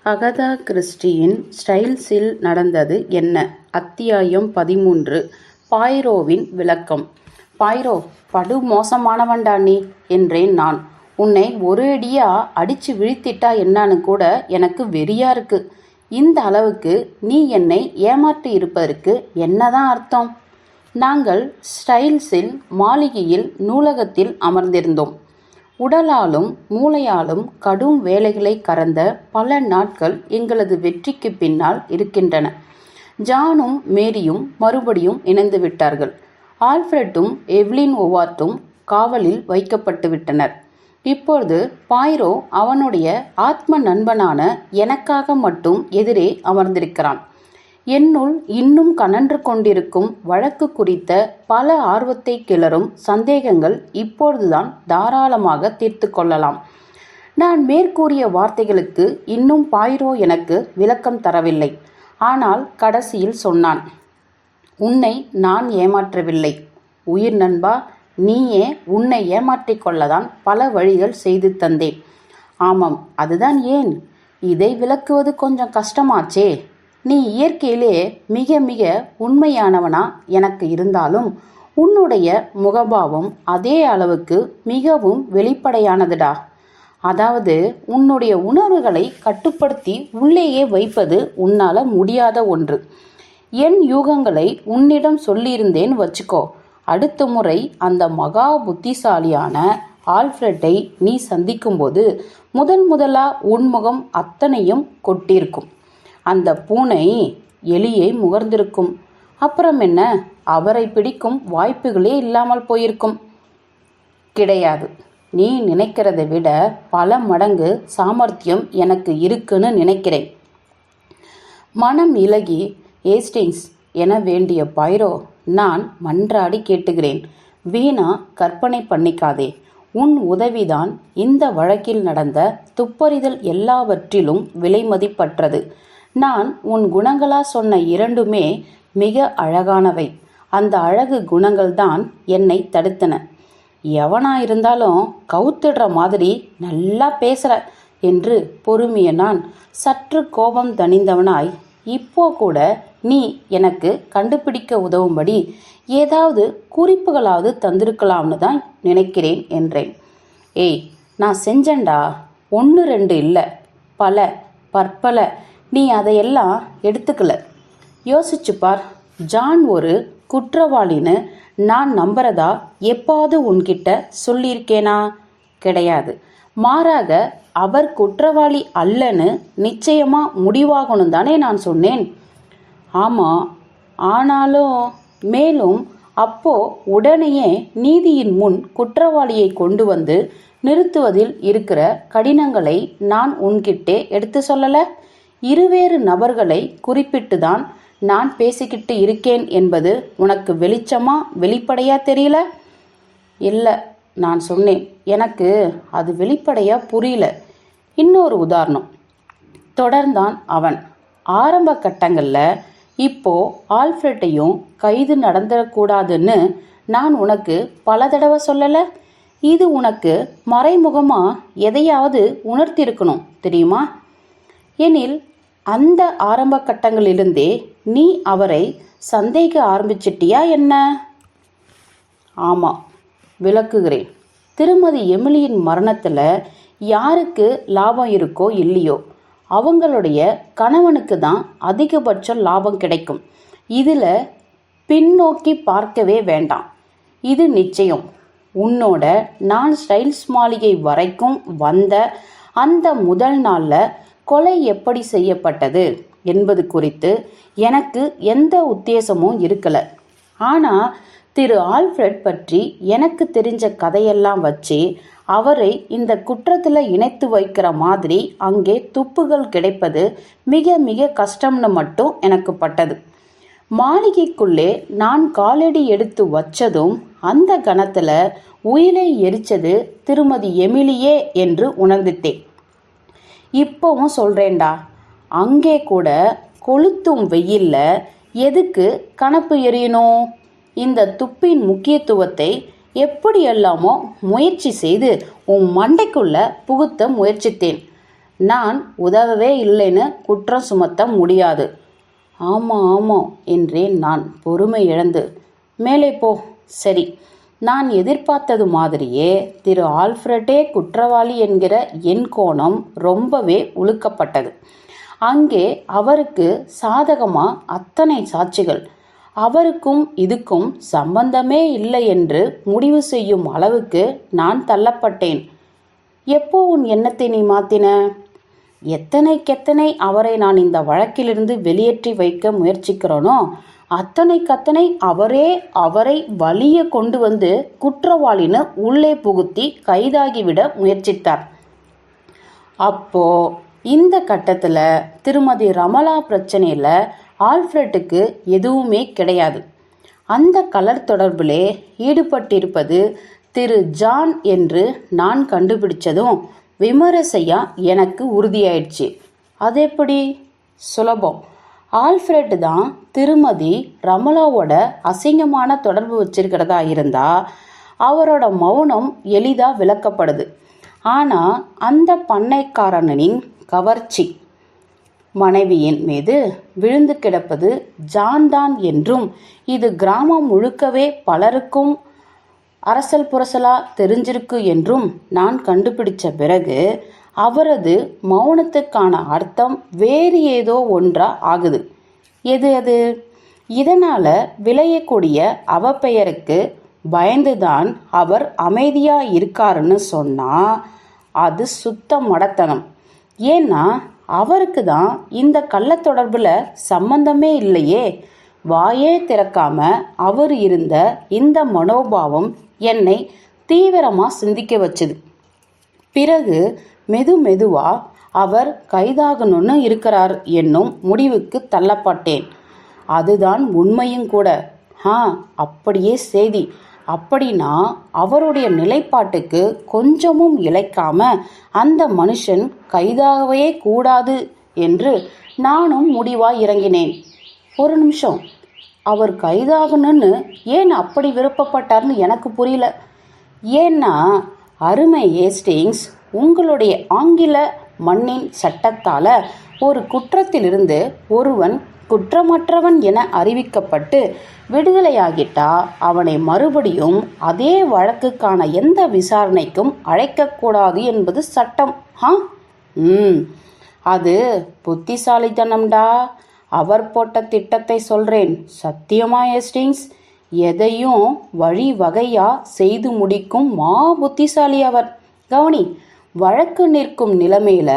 Agatha கிறிஸ்டியின் ஸ்டைல்ஸில் நடந்தது என்ன? அத்தியாயம் 13. பாய்ரோவின் விளக்கம். பாய்ரோ, படு மோசமானவன்டா நீ என்றேன் நான். உன்னை ஒரு அடியா அடிச்சு வீழ்த்திட்டா என்னான்னு கூட எனக்கு வெறியா இருக்கு. இந்த அளவுக்கு நீ என்னை ஏமாற்றி இருப்பதற்கு என்னதான் அர்த்தம்? நாங்கள் ஸ்டைல்ஸில் மாளிகையில் நூலகத்தில் அமர்ந்திருந்தோம். உடலாலும் மூளையாலும் கடும் வேலைகளை கறந்த பல நாட்கள் எங்களது வெற்றிக்கு பின்னால் இருக்கின்றன. ஜானும் மேரியும் மறுபடியும் இணைந்து விட்டார்கள். ஆல்ஃபிரட்டும் எவ்லின் ஓவார்ட்டும் காவலில் வைக்கப்பட்டு விட்டனர். இப்பொழுது பாய்ரோ அவனுடைய ஆத்ம நண்பனான எனக்காக மட்டும் எதிரே அமர்ந்திருக்கிறான். என்னுள் இன்னும் கனன்று கொண்டிருக்கும் வழக்கு குறித்த பல ஆர்வத்தை கிளறும் சந்தேகங்கள் இப்பொழுதுதான் தாராளமாக தீர்த்து கொள்ளலாம். நான் மேற்கூறிய வார்த்தைகளுக்கு இன்னும் பாய்ரோ எனக்கு விளக்கம் தரவில்லை. ஆனால் கடைசியில் சொன்னான். உன்னை நான் ஏமாற்றவில்லை உயிர் நண்பா, நீயே உன்னை ஏமாற்றிக் கொள்ளதான் பல வழிகள் செய்து தந்தேன். ஆமாம், அதுதான் ஏன் இதை விளக்குவது கொஞ்சம் கஷ்டமாச்சே. நீ இயற்கையிலே மிக மிக உண்மையானவனா எனக்கு இருந்தாலும் உன்னுடைய முகபாவம் அதே அளவுக்கு மிகவும் வெளிப்படையானதுடா. அதாவது உன்னுடைய உணர்வுகளை கட்டுப்படுத்தி உள்ளேயே வைப்பது உன்னால முடியாத ஒன்று. என் யூகங்களை உன்னிடம் சொல்லியிருந்தேன் வச்சுக்கோ, அடுத்த முறை அந்த மகா புத்திசாலியான ஆல்ஃபிரட்டை நீ சந்திக்கும்போது முதலா உன்முகம் அத்தனையும் கொட்டியிருக்கும். அந்த பூனை எலியை முகர்ந்திருக்கும். அப்புறம் என்ன, அவரை பிடிக்கும் வாய்ப்புகளே இல்லாமல் போயிருக்கும். கிடையாது, நீ நினைக்கிறதை விட பல மடங்கு சாமர்த்தியம் எனக்கு இருக்குன்னு நினைக்கிறேன். மனம் இலகி ஏஸ்டிங்ஸ் என வேண்டிய பாய்ரோ, நான் மன்றாடி கேட்டுகிறேன், வீணா கற்பனை பண்ணிக்காதே. உன் உதவிதான் இந்த வழக்கில் நடந்த துப்பறிதல் எல்லாவற்றிலும் விலைமதிப்பற்றது. நான் உன் குணங்களா சொன்ன இரண்டுமே மிக அழகானவை. அந்த அழகு குணங்கள்தான் என்னை தடுத்தன. எவனாயிருந்தாலும் கவுத்திடுற மாதிரி நல்லா பேசுற என்று பொறுமைய நான் சற்று கோபம் தணிந்தவனாய், இப்போ கூட நீ எனக்கு கண்டுபிடிக்க உதவும்படி ஏதாவது குறிப்புகளாவது தந்திருக்கலாம்னு தான் நினைக்கிறேன் என்றேன். ஏய், நான் செஞ்சேன்டா, 1 2 இல்லை, பல பற்பல. நீ அதையெல்லாம் எடுத்துக்கல. யோசிச்சுப்பார். ஜான் ஒரு குற்றவாளின்னு நான் நம்புறதா எப்பாவது உன்கிட்ட சொல்லியிருக்கேனா? கிடையாது. மாறாக அவர் குற்றவாளி அல்லன்னு நிச்சயமா முடிவாகணும் தானே நான் சொன்னேன். ஆமாம், ஆனாலும் மேலும் அப்போ உடனேயே நீதியின் முன் குற்றவாளியை கொண்டு வந்து நிறுத்துவதில் இருக்கிற கடினங்களை நான் உன்கிட்டே எடுத்து சொல்லலை. இருவேறு நபர்களை குறிப்பிட்டுதான் நான் பேசிக்கிட்டு இருக்கேன் என்பது உனக்கு வெளிச்சமா வெளிப்படையா தெரியல? இல்லை, நான் சொன்னேன், எனக்கு அது வெளிப்படையா புரியல. இன்னொரு உதாரணம் தொடர்ந்தான் அவன். ஆரம்ப கட்டங்களில் இப்போ ஆல்ஃபிரட்டையும் கைது நடந்துடக்கூடாதுன்னு நான் உனக்கு பல தடவை சொல்லலை? இது உனக்கு மறைமுகமா எதையாவது உணர்த்திருக்கணும் தெரியுமா? எனில் அந்த ஆரம்ப கட்டங்களிலிருந்தே நீ அவரை சந்தேக ஆரம்பிச்சிட்டியா என்ன? ஆமாம், விளக்குகிறேன். திருமதி எமிலியின் மரணத்தில் யாருக்கு லாபம் இருக்கோ இல்லையோ அவங்களுடைய கணவனுக்கு தான் அதிகபட்ச லாபம் கிடைக்கும். இதில் பின்னோக்கி பார்க்கவே வேண்டாம். இது நிச்சயம். உன்னோட நான் ஸ்டைல்ஸ் மாளிகை வரைக்கும் வந்த அந்த முதல் நாளில் கொலை எப்படி செய்யப்பட்டது என்பது குறித்து எனக்கு எந்த உத்தேசமும் இருக்கலை. ஆனால் திரு ஆல்ஃபிரட் பற்றி எனக்கு தெரிஞ்ச கதையெல்லாம் வச்சு அவரை இந்த குற்றத்தில் இணைத்து வைக்கிற மாதிரி அங்கே துப்புகள் கிடைப்பது மிக மிக கஷ்டம்னு மட்டும் எனக்கு பட்டது. மாளிகைக்குள்ளே நான் காலடி எடுத்து வச்சதும் அந்த கணத்தில் உயிரை எரிச்சது திருமதி எமிலியே என்று உணர்ந்துட்டேன். இப்போவும் சொல்கிறேன்டா, அங்கே கூட கொளுத்தும் வெயில்ல எதுக்கு கணப்பு எறியணும்? இந்த துப்பின் முக்கியத்துவத்தை எப்படியெல்லாமோ முயற்சி செய்து உன் மண்டைக்குள்ள புகுத்த முயற்சித்தேன். நான் உதவவே இல்லைன்னு குற்றம் சுமத்த முடியாது. ஆமாம் ஆமாம் என்றேன் நான் பொறுமை இழந்து. மேலே போ. சரி, நான் எதிர்பார்த்தது மாதிரியே திரு ஆல்ஃபிரட்டே குற்றவாளி என்கிற என் கோணம் ரொம்பவே உழுக்கப்பட்டது. அங்கே அவருக்கு சாதகமா அத்தனை சாட்சிகள். அவருக்கும் இதுக்கும் சம்பந்தமே இல்லை என்று முடிவு செய்யும் அளவுக்கு நான் தள்ளப்பட்டேன். எப்போ உன் எண்ணத்தை நீ மாத்தின? எத்தனைக்கெத்தனை அவரை நான் இந்த வழக்கிலிருந்து வெளியேற்றி வைக்க முயற்சிக்கிறோனோ அத்தனை அவரை வலிய கொண்டு வந்து குற்றவாளின்னு உள்ளே புகுத்தி கைதாகிவிட முயற்சித்தார். அப்போ இந்த கட்டத்தில் திருமதி ரமலா பிரச்சனையில் ஆல்ஃபிரட்டுக்கு எதுவுமே கிடையாது. அந்த கலர் தொடர்பிலே ஈடுபட்டிருப்பது திரு ஜான் என்று நான் கண்டுபிடிச்சதும் விமரிசையா எனக்கு உறுதியாயிடுச்சு. அது எப்படி? சுலபம். ஆல்ஃபிரட் தான் திருமதி ரமலாவோட அசிங்கமான தொடர்பு வச்சிருக்கிறதா இருந்தால் அவரோட மௌனம் எளிதாக விளக்கப்படுது. ஆனால் அந்த பண்ணைக்காரனின் கவர்ச்சி மனைவியின் மீது விழுந்து கிடப்பது ஜான் தான் என்றும் இது கிராமம் முழுக்கவே பலருக்கும் அரசல் புரசலா தெரிஞ்சிருக்கு என்றும் நான் கண்டுபிடிச்ச பிறகு அவரது மௌனத்துக்கான அர்த்தம் வேறு ஏதோ ஒன்றா ஆகுது. எது அது? இதனால் விளையக்கூடிய அவப்பெயருக்கு பயந்துதான் அவர் அமைதியா இருக்காருன்னு சொன்னால் அது சுத்த மடத்தனம். ஏன்னா அவருக்கு தான் இந்த கள்ளத்தொடர்பில் சம்பந்தமே இல்லையே. வாயே திறக்காம அவர் இருந்த இந்த மனோபாவம் என்னை தீவிரமாக சிந்திக்க வச்சுது. பிறகு மெதுவா அவர் கைதாகணும்னு இருக்கிறார் என்னும் முடிவுக்கு தள்ளப்பட்டேன். அதுதான் உண்மையும் கூட. அப்படியே செய்தி. அப்படின்னா அவருடைய நிலைப்பாட்டுக்கு கொஞ்சமும் இழைக்காம அந்த மனுஷன் கைதாகவே கூடாது என்று நானும் முடிவாய் இறங்கினேன். ஒரு நிமிஷம், அவர் கைதாகணும்னு ஏன் அப்படி விருப்பப்பட்டார்னு எனக்கு புரியல. ஏன்னா அருமை ஏஸ்டிங்ஸ், உங்களுடைய ஆங்கில மண்ணின் சட்டத்தால் ஒரு குற்றத்திலிருந்து ஒருவன் குற்றமற்றவன் என அறிவிக்கப்பட்டு விடுதலையாகிட்டா அவனை மறுபடியும் அதே வழக்குக்கான எந்த விசாரணைக்கும் அழைக்கக்கூடாது என்பது சட்டம். அது புத்திசாலித்தனம்டா. அவர் போட்ட திட்டத்தை சொல்றேன். சத்தியமா ஏஸ்டிங்ஸ், எதையும் வழி வகையா செய்து முடிக்கும் மா புத்திசாலி அவர். கவனி, வழக்கு நிற்கும் நிலைமையில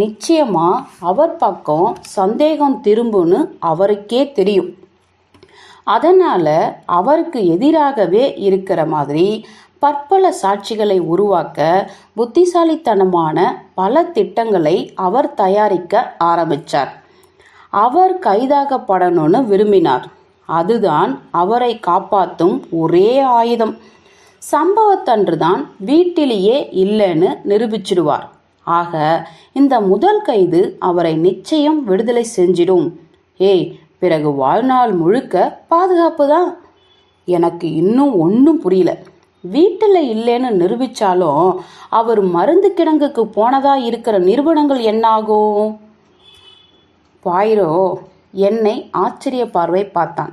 நிச்சயமா அவர் பக்கம் சந்தேகம் திரும்புன்னு அவருக்கே தெரியும். அதனால அவருக்கு எதிராகவே இருக்கிற மாதிரி பற்பல சாட்சிகளை உருவாக்க புத்திசாலித்தனமான பல திட்டங்களை அவர் தயாரிக்க ஆரம்பித்தார். அவர் கைதாகப்படணும்னு விரும்பினார். அதுதான் அவரை காப்பாற்றும் ஒரே ஆயுதம். சம்பவத்தன்று தான் வீட்டிலேயே இல்லைன்னு நிரூபிச்சிடுவார். ஆக இந்த முதல் கைது அவரை நிச்சயம் விடுதலை செஞ்சிடும். பிறகு வாழ்நாள் முழுக்க பாதுகாப்பு தான். எனக்கு இன்னும் ஒன்றும் புரியல. வீட்டில் இல்லைன்னு நிரூபித்தாலும் அவர் மருந்து கிடங்குக்கு போனதா இருக்கிற நிறுவனங்கள் என்னாகும்? பாயிரோ என்னை ஆச்சரிய பார்வை பார்த்தான்.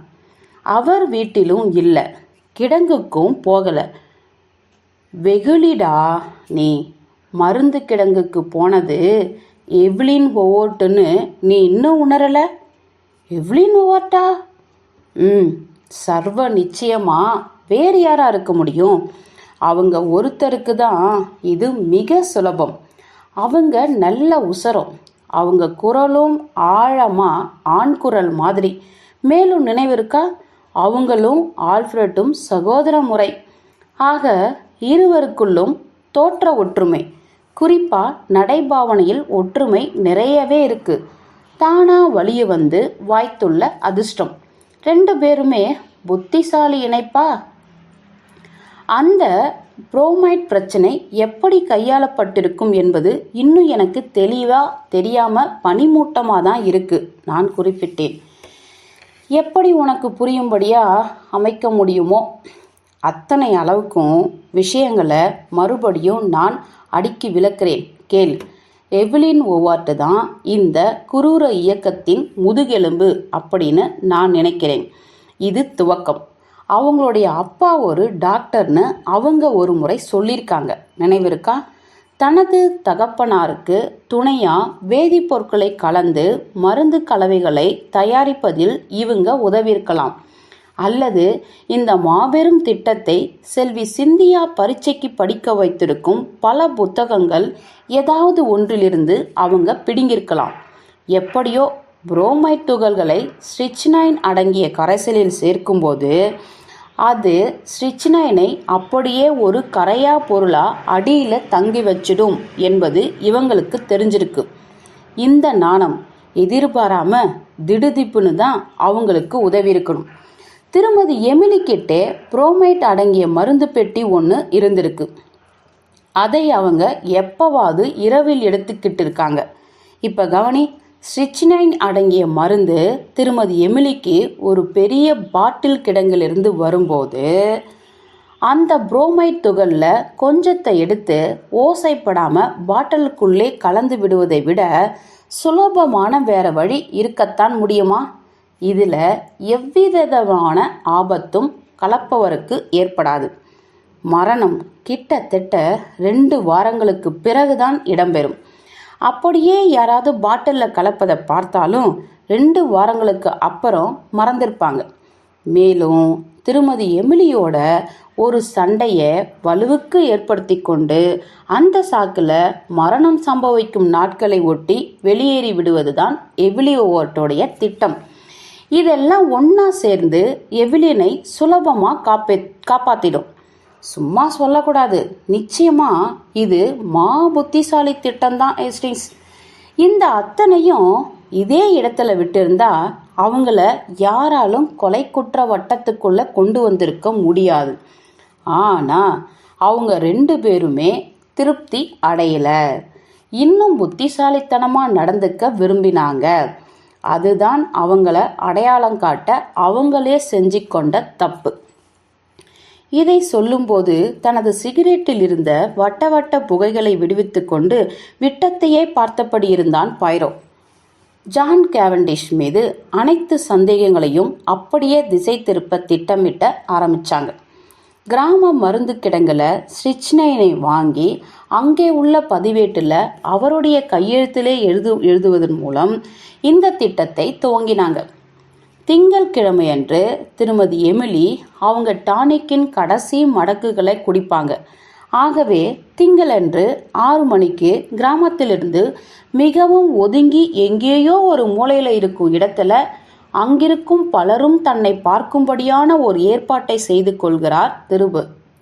அவர் வீட்டிலும் இல்லை, கிடங்குக்கும் போகலை. வெகுளிடா நீ. மருந்து கிடங்குக்கு போனது எவ்லின் ஹோவர்ட்டுன்னு நீ இன்னும் உணரலை? எவ்லின் ஹோவர்ட்டா? சர்வ நிச்சயமா வேறு யாரா இருக்க முடியும்? அவங்க ஒருத்தருக்கு தான் இது மிக சுலபம். அவங்க நல்ல உசரம். அவங்க குரலும் ஆழமா ஆண் குரல் மாதிரி. மேலும் நினைவிருக்கா, அவங்களும் ஆல்ஃபிரட்டும் சகோதர முறை. ஆக இருவருக்குள்ளும் தோற்ற ஒற்றுமை, குறிப்பா நடைபாவனையில் ஒற்றுமை நிறையவே இருக்கு. தானா வழிய வந்து வாய்த்துள்ள அதிர்ஷ்டம். 2 பேருமே புத்திசாலி இணைப்பா. அந்த புரோமைட் பிரச்சனை எப்படி கையாளப்பட்டிருக்கும் என்பது இன்னும் எனக்கு தெளிவாக தெரியாமல் பனிமூட்டமாக தான் இருக்குது. நான் குறிப்பிட்டேன். எப்படி உனக்கு புரியும்படியாக அமைக்க முடியுமோ அத்தனை அளவுக்கும் விஷயங்களை மறுபடியும் நான் அடுக்கி விளக்குறேன் கேள். எவ்லின் ஓவார்ட் தான் இந்த குரூர இயக்கத்தின் முதுகெலும்பு அப்படின்னு நான் நினைக்கிறேன். இது துவக்கம். அவங்களுடைய அப்பா ஒரு டாக்டர்னு அவங்க ஒரு முறை சொல்லியிருக்காங்க, நினைவிருக்கா? தனது தகப்பனாருக்கு துணையா வேதிப்பொருட்களை கலந்து மருந்து கலவைகளை தயாரிப்பதில் இவங்க உதவியிருக்கலாம். அல்லது இந்த மாபெரும் திட்டத்தை செல்வி சிந்தியா பரீட்சைக்கு படிக்க வைத்திருக்கும் பல புத்தகங்கள் ஏதாவது ஒன்றிலிருந்து அவங்க பிடுங்கியிருக்கலாம். எப்படியோ புரோமைட் துகள்களை ஸ்ட்ரிச்னைன் அடங்கிய கரைசலில் சேர்க்கும்போது அது ஸ்ட்ரிச்னைனை அப்படியே ஒரு கரையா பொருளா அடியில் தங்கி வச்சிடும் என்பது இவங்களுக்கு தெரிஞ்சிருக்கு. இந்த நாணம் எதிர்பாராம திடுதிப்புன்னு தான் அவங்களுக்கு உதவி இருக்கணும். திருமதி எமிலி கிட்டே புரோமைட் அடங்கிய மருந்து பெட்டி ஒன்று இருந்திருக்கு. அதை அவங்க எப்பவாவது இரவில் எடுத்துக்கிட்டு இருக்காங்க. இப்போ கவனி, ஸ்ட்ரிச்னைன் அடங்கிய மருந்து திருமதி எமிலிக்கு ஒரு பெரிய பாட்டில் கிடங்கிலிருந்து வரும்போது அந்த புரோமைட் துகளில் கொஞ்சத்தை எடுத்து ஓசைப்படாமல் பாட்டிலுக்குள்ளே கலந்து விடுவதை விட சுலபமான வேற வழி இருக்கத்தான் முடியுமா? இதில் எவ்விதமான ஆபத்தும் கலப்பவருக்கு ஏற்படாது. மரணம் கிட்டத்தட்ட 2 வாரங்களுக்கு பிறகுதான் இடம்பெறும். அப்படியே யாராவது பாட்டிலில் கலப்பதை பார்த்தாலும் 2 வாரங்களுக்கு அப்புறம் மறந்திருப்பாங்க. மேலும் திருமதி எமிலியோட ஒரு சண்டையை வலுவுக்கு ஏற்படுத்தி கொண்டு அந்த சாக்கில் மரணம் சம்பவிக்கும் நாட்களை ஒட்டி வெளியேறி விடுவது தான் எமிலி ஓவர்ட்டோடைய திட்டம். இதெல்லாம் ஒன்றா சேர்ந்து எவிலினை சுலபமாக காப்பாற்றிடும். சும்மா சொல்லக்கூடாது, நிச்சயமா இது புத்திசாலி திட்டம்தான் ஹேஸ்டிங்ஸ். இந்த அத்தனையும் இதே இடத்துல விட்டிருந்தா அவங்கள யாராலும் கொலை குற்ற வட்டத்துக்குள்ள கொண்டு வந்திருக்க முடியாது. ஆனால் அவங்க 2 பேருமே திருப்தி அடையலை. இன்னும் புத்திசாலித்தனமாக நடந்துக்க விரும்பினாங்க. அதுதான் அவங்கள அடையாளம் காட்ட அவங்களே செஞ்சு கொண்ட தப்பு. இதை சொல்லும்போது தனது சிகரெட்டில் இருந்த வட்ட வட்ட புகைகளை விடுவித்து கொண்டு விட்டத்தையே பார்த்தபடி இருந்தான் பைரோ. ஜான் கேவண்டிஷ் மீது அனைத்து சந்தேகங்களையும் அப்படியே திசை திருப்ப திட்டமிட்ட ஆரம்பிச்சாங்க. கிராம மருந்து கிடங்குல ஸ்ட்ரிச்னைனை வாங்கி அங்கே உள்ள பதிவேட்டில் அவருடைய கையெழுத்திலே எழுதுவதன் மூலம் இந்த திட்டத்தை துவங்கினாங்க. திங்கட்கிழமையன்று திருமதி எமிலி அவங்க டானிக்கின் கடைசி மடக்குகளை குடிப்பாங்க. ஆகவே திங்களன்று 6 மணிக்கு கிராமத்திலிருந்து மிகவும் ஒதுங்கி எங்கேயோ ஒரு மூலையில் இருக்கும் இடத்துல அங்கிருக்கும் பலரும் தன்னை பார்க்கும்படியான ஒரு ஏற்பாட்டை செய்து கொள்கிறார்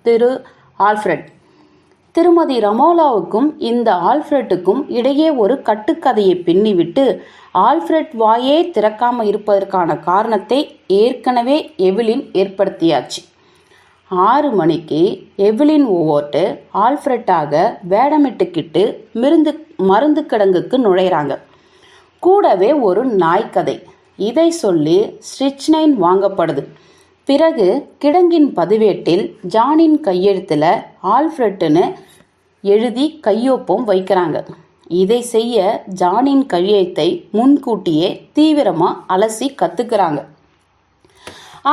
திரு ஆல்ஃபிரட். திருமதி ரமோலாவுக்கும் இந்த ஆல்ஃபிரட்டுக்கும் இடையே ஒரு கட்டுக்கதையை பின்னிவிட்டு ஆல்ஃபிரட் வாயே திறக்காம இருப்பதற்கான காரணத்தை ஏற்கனவே எவிலின் ஏற்படுத்தியாச்சு. 6 மணிக்கு எவிலின் ஓவர்ட் ஆல்ஃபிரட்டாக வேடமிட்டுக்கிட்டு மருந்து கிடங்குக்கு நுழைகிறாங்க. கூடவே ஒரு நாய்க்கதை. இதை சொல்லி ஸ்ட்ரிச்னைன் வாங்கப்படுது. பிறகு கிடங்கின் பதிவேட்டில் ஜானின் கையெழுத்தில் ஆல்ஃபிரட்டுன்னு எழுதி கையொப்பம் வைக்கிறாங்க. இதை செய்ய ஜானின் கையெழுத்தை முன்கூட்டியே தீவிரமாக அலசி கற்றுக்கிறாங்க.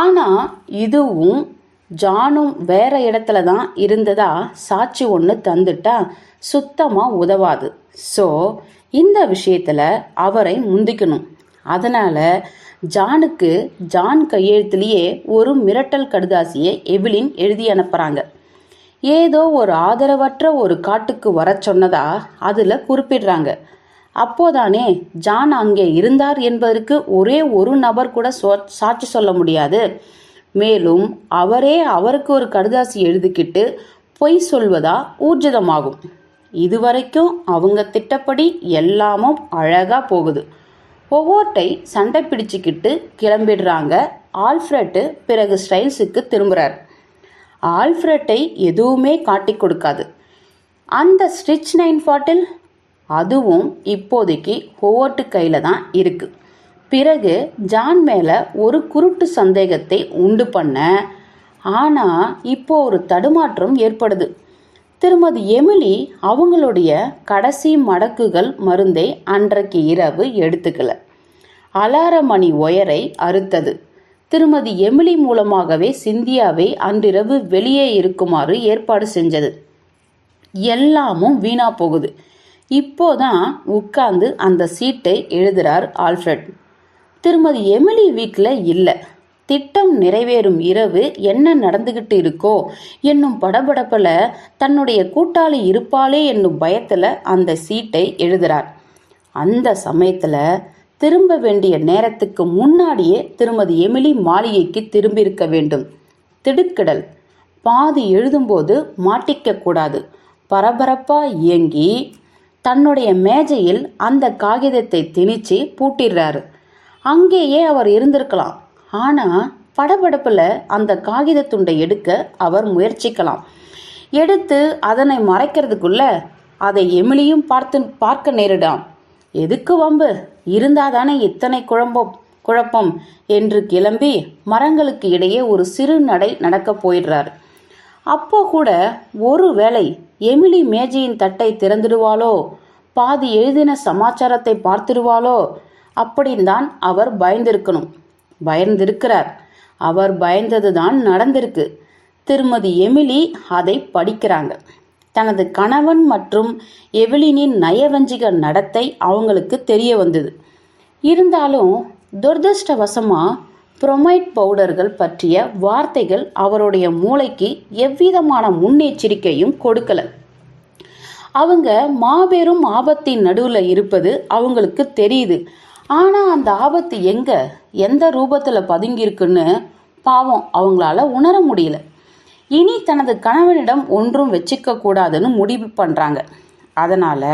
ஆனால் இதுவும் ஜானும் வேற இடத்துல தான் இருந்ததா சாட்சி ஒன்று தந்துட்டா சுத்தமாக உதவாது. ஸோ இந்த விஷயத்தில் அவரை முந்திக்கணும். அதனால் ஜானுக்கு ஜான் கையெழுத்துலேயே ஒரு மிரட்டல் கடுதாசியை எவிலின் எழுதி அனுப்புகிறாங்க. ஏதோ ஒரு ஆதரவற்ற ஒரு காட்டுக்கு வர சொன்னதா அதில் குறிப்பிடுறாங்க. அப்போதானே ஜான் அங்கே இருந்தார் என்பதற்கு ஒரே ஒரு நபர் கூட சாட்சி சொல்ல முடியாது. மேலும் அவருக்கு ஒரு கடுதாசி எழுதிக்கிட்டு பொய் சொல்வதா ஊர்ஜிதமாகும். இதுவரைக்கும் அவங்க திட்டப்படி எல்லாமும் அழகாக போகுது. ஒவ்வொருட்டை சண்டை பிடிச்சிக்கிட்டு கிளம்பிடுறாங்க. ஆல்ஃபிரட்டு பிறகு ஸ்டைல்ஸுக்கு திரும்புகிறார். ஆல்ஃபிரட்டை எதுவுமே காட்டி கொடுக்காது. அந்த ஸ்ட்ரிச்னைன் பாட்டில் அதுவும் இப்போதைக்கு ஹோவர்ட் கையில் தான் இருக்குது. பிறகு ஜான் மேலே ஒரு குருட்டு சந்தேகத்தை உண்டு பண்ண. ஆனால் இப்போ ஒரு தடுமாற்றம் ஏற்படுது. திருமதி எமிலி அவங்களுடைய கடைசி மடக்குகள் மருந்தை அன்றைக்கு இரவு எடுத்துக்கல. அலார மணி ஒயரை அறுத்தது. திருமதி எமிலி மூலமாகவே சிந்தியாவை அன்றிரவு வெளியே இருக்குமாறு ஏற்பாடு செஞ்சது. எல்லாமும் வீணா போகுது. இப்போதான் உட்கார்ந்து அந்த சீட்டை எழுதுறார் ஆல்ஃபிரட். திருமதி எமிலி வீட்டில் இல்லை. திட்டம் நிறைவேறும் இரவு என்ன நடந்துகிட்டு இருக்கோ என்னும் படபடப்பில் தன்னுடைய கூட்டாளி இருப்பாளே என்னும் பயத்தில் அந்த சீட்டை எழுதுறார். அந்த சமயத்தில் திரும்ப வேண்டிய நேரத்துக்கு முன்னாடியே திருமதி எமிலி மாளிகைக்கு திரும்பியிருக்க வேண்டும். திடுக்கிடல். பாதி எழுதும்போது மாட்டிக்க கூடாது. பரபரப்பா இயங்கி தன்னுடைய மேஜையில் அந்த காகிதத்தை திணிச்சு பூட்டிடுறாரு. அங்கேயே அவர் இருந்திருக்கலாம். ஆனால் படபடப்பில் அந்த காகித துண்டை எடுக்க அவர் முயற்சிக்கலாம். எடுத்து அதனை மறைக்கிறதுக்குள்ள அதை எமிலியும் பார்க்க நேரிடாம். எதுக்கு வம்பு, இருந்தாதானே இத்தனை குழப்பம் என்று கிளம்பி மரங்களுக்கு இடையே ஒரு சிறு நடை நடக்கப் போயிடுறார். அப்போ கூட ஒருவேளை எமிலி மேஜையின் தட்டை திறந்துடுவாளோ, பாதி எழுதின சமாச்சாரத்தை பார்த்துடுவாளோ அப்படின்னு தான் அவர் பயந்திருக்கிறார். அவர் பயந்தது தான் நடந்திருக்கு. திருமதி எமிலி அதை படிக்கிறாங்க. தனது கணவன் மற்றும் எவெலினின் நயவஞ்சிக நடத்தை அவங்களுக்கு தெரிய வந்தது. இருந்தாலும் துரதிர்ஷ்டவசமாக புரோமைட் பவுடர்கள் பற்றிய வார்த்தைகள் அவருடைய மூளைக்கு எவ்விதமான முன்னெச்சரிக்கையும் கொடுக்கல. அவங்க மாபெரும் ஆபத்தின் நடுவில் இருப்பது அவங்களுக்கு தெரியுது. ஆனால் அந்த ஆபத்து எந்த ரூபத்தில் பதுங்கியிருக்குன்னு பாவம் அவங்களால உணர முடியல. இனி தனது கணவனிடம் ஒன்றும் வச்சுக்க கூடாதுன்னு முடிவு பண்ணுறாங்க. அதனால்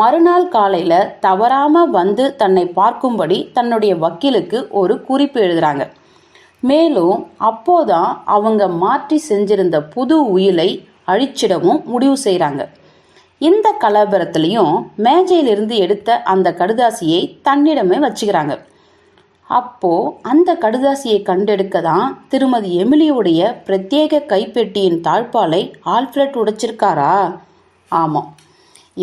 மறுநாள் காலையில் தவறாமல் வந்து தன்னை பார்க்கும்படி தன்னுடைய வக்கீலுக்கு ஒரு குறிப்பு எழுதுகிறாங்க. மேலும் அப்போதான் அவங்க மாற்றி செஞ்சிருந்த புது உயிலை அழிச்சிடவும் முடிவு செய்கிறாங்க. இந்த கலவரத்துலேயும் மேஜையிலிருந்து எடுத்த அந்த கடுதாசியை தன்னிடமே வச்சுக்கிறாங்க. அப்போது அந்த கடுதாசியை கண்டெடுக்க தான் திருமதி எமிலியுடைய பிரத்யேக கைப்பெட்டியின் தாழ்பாலை ஆல்ஃபிரட் உடைச்சிருக்காரா? ஆமாம்.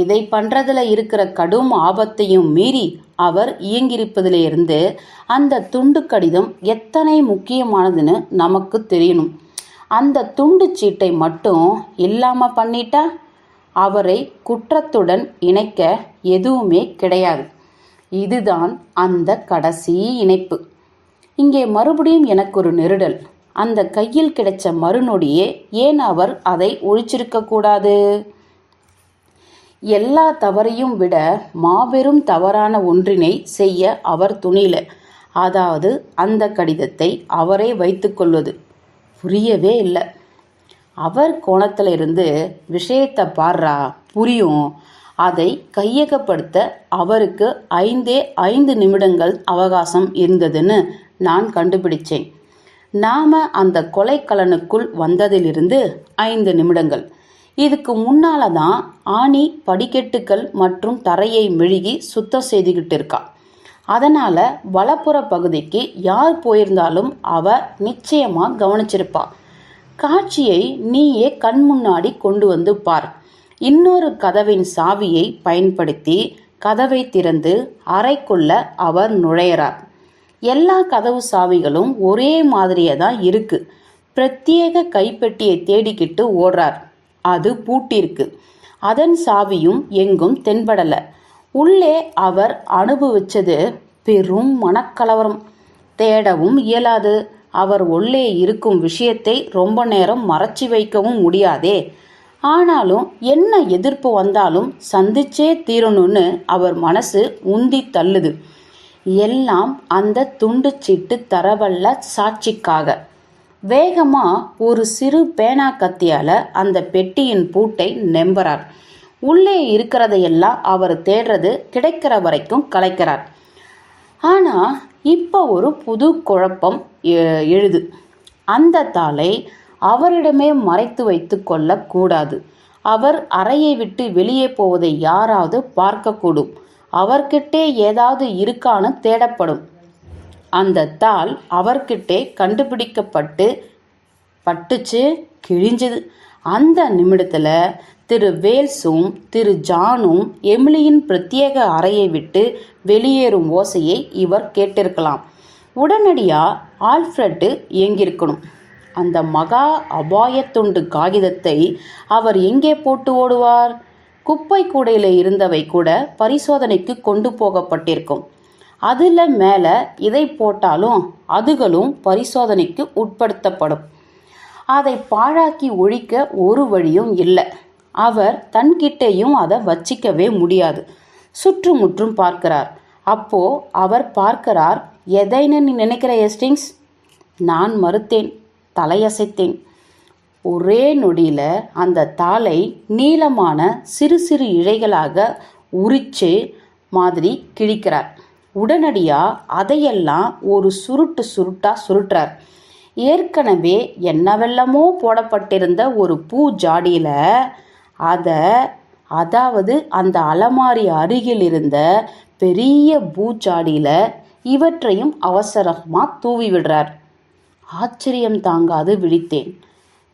இதை பண்ணுறதுல இருக்கிற கடும் ஆபத்தையும் மீறி அவர் இயங்கியிருப்பதிலிருந்து அந்த துண்டு கடிதம் எத்தனை முக்கியமானதுன்னு நமக்கு தெரியணும். அந்த துண்டு சீட்டை மட்டும் இல்லாமல் பண்ணிட்டா அவரை குற்றத்துடன் இணைக்க எதுவுமே கிடையாது. இதுதான் அந்த கடைசி இணைப்பு. இங்கே மறுபடியும் எனக்கு ஒரு நெருடல். அந்த கையில் கிடைச்ச மறுநொடியே ஏன் அவர் அதை ஒழிச்சிருக்க கூடாது? எல்லா தவறையும் விட மாபெரும் தவறான ஒன்றினை செய்ய அவர் துணியல. அதாவது அந்த கடிதத்தை அவரே வைத்துக்கொள்வது. புரியவே இல்லை. அவர் கோணத்தில் இருந்து விஷயத்தை பாடுறா புரியும். அதை கையகப்படுத்த அவருக்கு 5 நிமிடங்கள் அவகாசம் இருந்ததுன்னு நான் கண்டுபிடிச்சேன். நாம் அந்த கொலைக்கலனுக்குள் வந்ததிலிருந்து 5 நிமிடங்கள். இதுக்கு முன்னால் தான் ஆணி படிக்கட்டுகள் மற்றும் தரையை மெழுகி சுத்தம் செய்துக்கிட்டு இருக்கா. அதனால் வலப்புற பகுதிக்கு யார் போயிருந்தாலும் அவ நிச்சயமாக கவனிச்சிருப்பா. காட்சியை நீயே கண் முன்னாடி கொண்டு வந்து பார். இன்னொரு கதவின் சாவியை பயன்படுத்தி கதவை திறந்து அறைக்குள்ள அவர் நுழையிறார். எல்லா கதவு சாவிகளும் ஒரே மாதிரியே தான் இருக்கு. பிரத்யேக கைப்பெட்டியை தேடிக்கிட்டு ஓடுறார். அது பூட்டிருக்கு. அதன் சாவியும் எங்கும் தென்படல. உள்ளே அவர் அனுபவிச்சது பெரும் மனக்கலவரம். தேடவும் இயலாது. அவர் உள்ளே இருக்கும் விஷயத்தை ரொம்ப நேரம் மறைச்சி வைக்கவும் முடியாதே. ஆனாலும் என்ன எதிர்ப்பு வந்தாலும் சந்திச்சே தீரணும்னு அவர் மனசு உந்தி தள்ளுது. எல்லாம் அந்த துண்டு சீட்டு தரவல்ல சாட்சிக்காக. வேகமா ஒரு சிறு பேனா கத்தியால அந்த பெட்டியின் பூட்டை நெம்புறார். உள்ளே இருக்கிறதையெல்லாம் அவர் தேடுறது கிடைக்கிற வரைக்கும் கலைக்கிறார். ஆனா இப்போ ஒரு புது குழப்பம் எழுது. அந்த தாளை அவரிடமே மறைத்து வைத்து கொள்ளக்கூடாது. அவர் அறையை விட்டு வெளியே போவதை யாராவது பார்க்கக்கூடும். அவர்கிட்டே ஏதாவது இருக்கான்னு தேடப்படும். அந்த தாள் அவர்கிட்டே கண்டுபிடிக்கப்பட்டுச்சு, கிழிஞ்சது. அந்த நிமிடத்தில் திரு வேல்ஸும் திரு ஜானும் எமிலியின் பிரத்யேக அறையை விட்டு வெளியேறும் ஓசையை இவர் கேட்டிருக்கலாம். உடனடியாக ஆல்ஃப்ரெட்டு இயங்கியிருக்கணும். அந்த மகா அபாயத்துண்டு காகிதத்தை அவர் எங்கே போட்டு ஓடுவார்? குப்பை கூடையில் இருந்தவை கூட பரிசோதனைக்கு கொண்டு போகப்பட்டிருக்கும். அதில் மேலே இதை போட்டாலும் அதுகளும் பரிசோதனைக்கு உட்படுத்தப்படும். அதை பாழாக்கி ஒழிக்க ஒரு வழியும் இல்லை. அவர் தன்கிட்டையும் அதை வச்சிக்கவே முடியாது. சுற்றுமுற்றும் பார்க்கிறார். அப்போ அவர் பார்க்கிறார். எதைன்னு நீ நினைக்கிற ஹேஸ்டிங்ஸ்? நான் மறுத்தேன், தலையசைத்தேன். ஒரே நொடியில் அந்த தாளை நீளமான சிறு சிறு இழைகளாக உரிச்சு மாதிரி கிழிக்கிறார். உடனடியாக அதையெல்லாம் ஒரு சுருட்டாக சுருட்டுறார். ஏற்கனவே என்னவெல்லாமோ போடப்பட்டிருந்த ஒரு பூ ஜாடியில் அதாவது அந்த அலமாரி அருகில் இருந்த பெரிய பூச்சாடியில் இவற்றையும் அவசரமாக தூவி விடுறார். ஆச்சரியம் தாங்காது விழித்தேன்.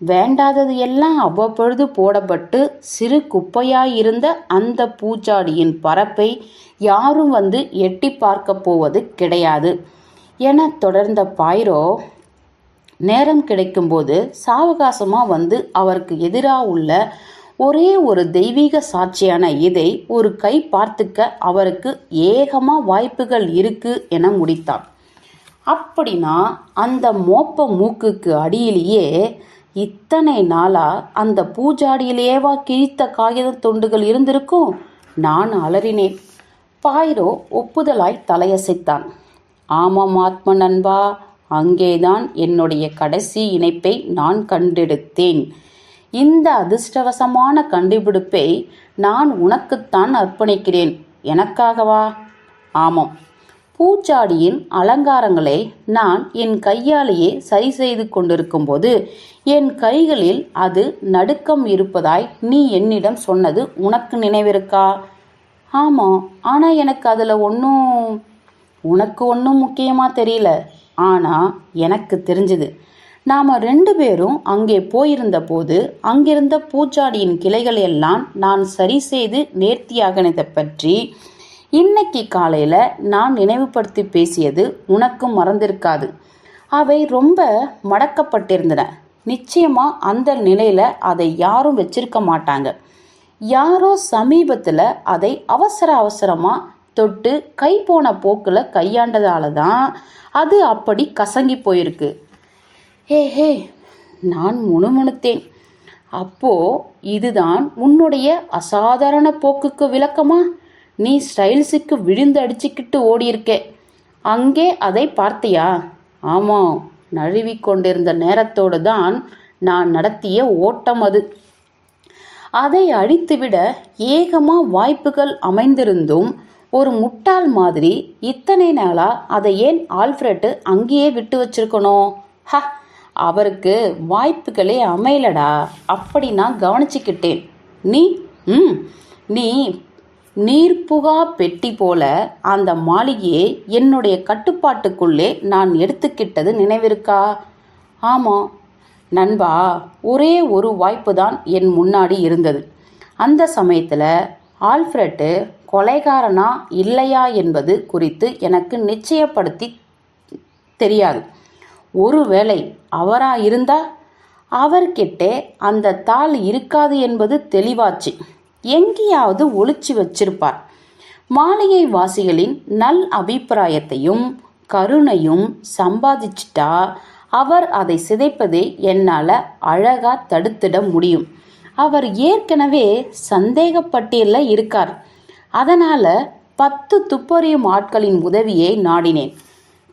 வேண்டாதது எல்லாம் அவ்வப்பொழுது போடப்பட்டு சிறு குப்பையாயிருந்த அந்த பூச்சாடியின் பரப்பை யாரும் வந்து எட்டி பார்க்க போவது கிடையாது என தொடர்ந்த பாய்ரோ, நேரம் கிடைக்கும்போது சாவகாசமாக வந்து அவருக்கு எதிராக உள்ள ஒரே ஒரு தெய்வீக சாட்சியான இதை ஒரு கை பார்த்துக்க அவருக்கு ஏகமாக வாய்ப்புகள் இருக்கு என முடித்தான். அப்படின்னா அந்த மோப்ப மூக்குக்கு அடியிலேயே இத்தனை நாளாக அந்த பூஜாடியிலேவா கிழித்த காகித துண்டுகள் இருந்திருக்கும்? நான் அலறினேன். பாய்ரோ ஒப்புதலாய் தலையசைத்தான். ஆமாம் ஆத்ம நண்பா, அங்கேதான் என்னுடைய கடைசி இணைப்பை நான் கண்டெடுத்தேன். இந்த அதிர்ஷ்டவசமான கண்டுபிடிப்பை நான் உனக்குத்தான் அர்ப்பணிக்கிறேன். எனக்காகவா? ஆமாம். பூச்சாடியின் அலங்காரங்களை நான் என் கையாலேயே சரி செய்து கொண்டிருக்கும்போது என் கைகளில் அது நடுக்கம் இருப்பதாய் நீ என்னிடம் சொன்னது உனக்கு நினைவிருக்கா? ஆமாம், ஆனால் எனக்கு அதில் உனக்கு ஒன்றும் முக்கியமாக தெரியல. ஆனால் எனக்கு தெரிஞ்சுது. நாம் 2 பேரும் அங்கே போயிருந்த போது அங்கிருந்த பூச்சாடியின் கிளைகள் எல்லாம் நான் சரி செய்து நேர்த்தியாகினதை பற்றி இன்னைக்கு காலையில் நான் நினைவுபடுத்தி பேசியது உனக்கு மறந்திருக்காது. அவை ரொம்ப மடக்கப்பட்டிருந்தன. நிச்சயமாக அந்த நிலையில் அதை யாரும் வச்சிருக்க மாட்டாங்க. யாரோ சமீபத்தில் அதை அவசரமாக தொட்டு கை போன போக்கில் கையாண்டதால தான் அது அப்படி கசங்கி போயிருக்கு. ஹே, நான் முணுமுணுத்தேன். அப்போ இதுதான் உன்னுடைய அசாதாரண போக்குக்கு விளக்கமா? நீ ஸ்டைல்ஸுக்கு விழுந்து அடிச்சுக்கிட்டு ஓடியிருக்கே. அங்கே அதை பார்த்தியா? ஆமாம், நழுவி கொண்டிருந்த நேரத்தோடு தான் நான் நடத்திய ஓட்டம் அது. அதை அழித்துவிட ஏகமாக வாய்ப்புகள் அமைந்திருந்தும் ஒரு முட்டாள் மாதிரி இத்தனை நாளாக அதை ஏன் ஆல்ஃப்ரெட்டு அங்கேயே விட்டு வச்சிருக்கணும்? அவருக்கு வாய்ப்புகளே அமையலடா. அப்படி நான் கவனிச்சுக்கிட்டேன். நீ நீர்ப்புகா பெட்டி போல அந்த மாளிகையை என்னுடைய கட்டுப்பாட்டுக்குள்ளே நான் எடுத்துக்கிட்டது நினைவிருக்கா? ஆமாம் நண்பா, ஒரே ஒரு வாய்ப்பு தான் என் முன்னாடி இருந்தது. அந்த சமயத்தில் ஆல்ஃப்ரெட்டு கொலைகாரனா இல்லையா என்பது குறித்து எனக்கு நிச்சயப்படுத்தி தெரியாது. ஒருவேளை அவராக இருந்தா அவர்கிட்டே அந்த தாள் இருக்காது என்பது தெளிவாச்சு. எங்கேயாவது ஒளிச்சு வச்சிருப்பார். மாளிகை வாசிகளின் நல் அபிப்பிராயத்தையும் கருணையும் சம்பாதிச்சிட்டா அவர் அதை சிதைப்பதை என்னால் அழகாக தடுத்திட முடியும். அவர் ஏற்கனவே சந்தேகப்பட்டியலில் இருக்கார். அதனால் 10 துப்பறியும் ஆட்களின் உதவியை நாடினேன்.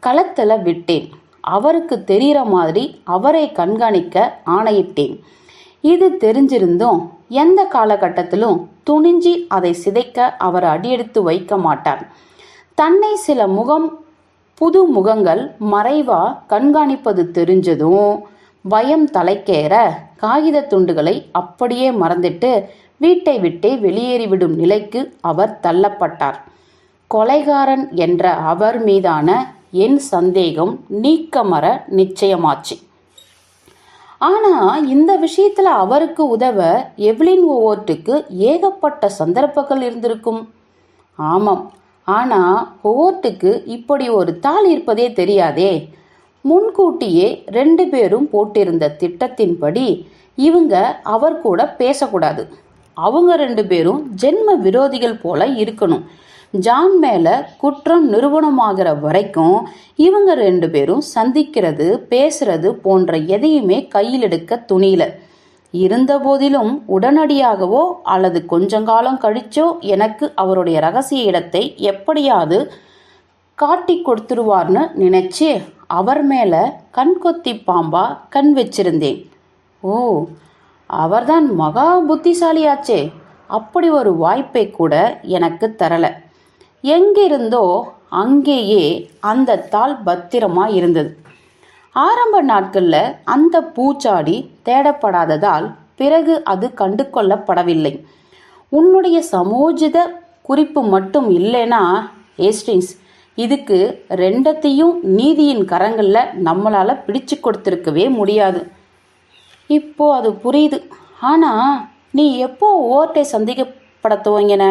களத்தில் விட்டேன். அவருக்கு தெரிகிற மாதிரி அவரை கண்காணிக்க ஆணையிட்டேன். இது தெரிஞ்சிருந்தும் எந்த காலகட்டத்திலும் துணிஞ்சி அதை சிதைக்க அவர் அடியெடுத்து வைக்க மாட்டார். தன்னை சில புது முகங்கள் மறைவா கண்காணிப்பது தெரிஞ்சதும் பயம் தலைக்கேற காகித துண்டுகளை அப்படியே மறந்துட்டு வீட்டை விட்டே வெளியேறிவிடும் நிலைக்கு அவர் தள்ளப்பட்டார். கொலைகாரன் என்ற அவர் மீதான என் சந்தேகம் நீக்கமற நிச்சயமாச்சு. ஆனால் இந்த விஷயத்தில் அவருக்கு உதவ எவ்லின் ஹோவர்ட்டுக்கு ஏகப்பட்ட சந்தர்ப்பங்கள் இருந்திருக்கும். ஆமாம், ஆனால் ஹோவர்ட்டுக்கு இப்படி ஒரு தாள் இருப்பதே தெரியாதே. முன்கூட்டியே 2 பேரும் போட்டிருந்த திட்டத்தின்படி இவங்க அவர் கூட பேசக்கூடாது. அவங்க 2 பேரும் ஜென்ம விரோதிகள் போல இருக்கணும். ஜான் மேலே குற்றம் நிரூபணமாகிற வரைக்கும் இவங்க 2 பேரும் சந்திக்கிறது பேசுறது போன்ற எதையுமே கையில் எடுக்க துணியல. இருந்த போதிலும் உடனடியாகவோ அல்லது கொஞ்சங்காலம் கழிச்சோ எனக்கு அவருடைய ரகசிய இடத்தை எப்படியாவது காட்டி கொடுத்துருவார்னு நினைச்சு அவர் மேலே கண்கொத்தி பாம்பா கண் வச்சிருந்தேன். ஓ, அவர்தான் மகா புத்திசாலியாச்சே. அப்படி ஒரு வாய்ப்பை கூட எனக்கு தரல. எங்கிருந்தோ அங்கேயே அந்த தாள் பத்திரமா இருந்தது. ஆரம்ப நாட்களில் அந்த பூச்சாடி தேடப்படாததால் பிறகு அது கண்டு கொள்ளப்படவில்லை. உன்னுடைய சமோஜித குறிப்பு மட்டும் இல்லைனா ஏஸ்டின்ஸ், இதுக்கு 2த்தையும் நீதியின் கரங்களில் நம்மளால் பிடிச்சு கொடுத்துருக்கவே முடியாது. இப்போ அது புரியுது. ஆனால் நீ எப்போ ஓட்டை சந்திக்கப்பட துவங்கின?